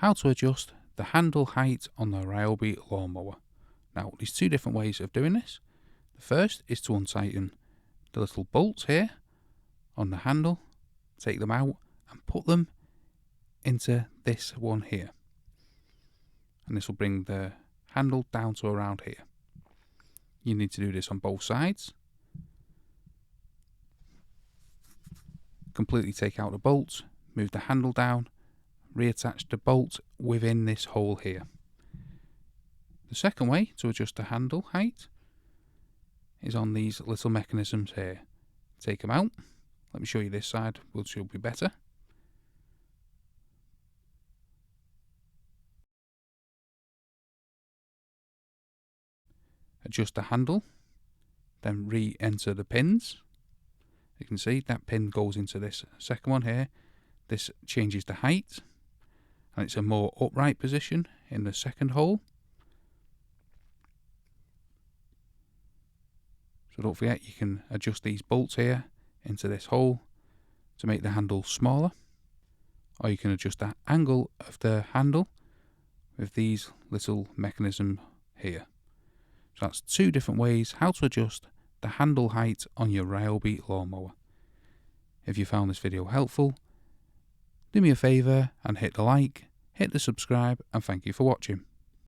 how to adjust the handle height on the Ryobi lawnmower. Now, there's two different ways of doing this. The first is to untighten the little bolts here on the handle, take them out and put them into this one here. And this will bring the handle down to around here. You need to do this on both sides. Completely take out the bolts, move the handle down, reattach the bolt within this hole here. The second way to adjust the handle height is on these little mechanisms here. Take them out. Let me show you this side, which will be better. Adjust the handle, then re-enter the pins. You can see that pin goes into this second one here. This changes the height, and it's a more upright position in the second hole. So don't forget, you can adjust these bolts here into this hole to make the handle smaller, or you can adjust the angle of the handle with these little mechanisms here. So that's two different ways how to adjust the handle height on your Ryobi lawnmower. If you found this video helpful, do me a favour and hit the like, hit the subscribe, and thank you for watching.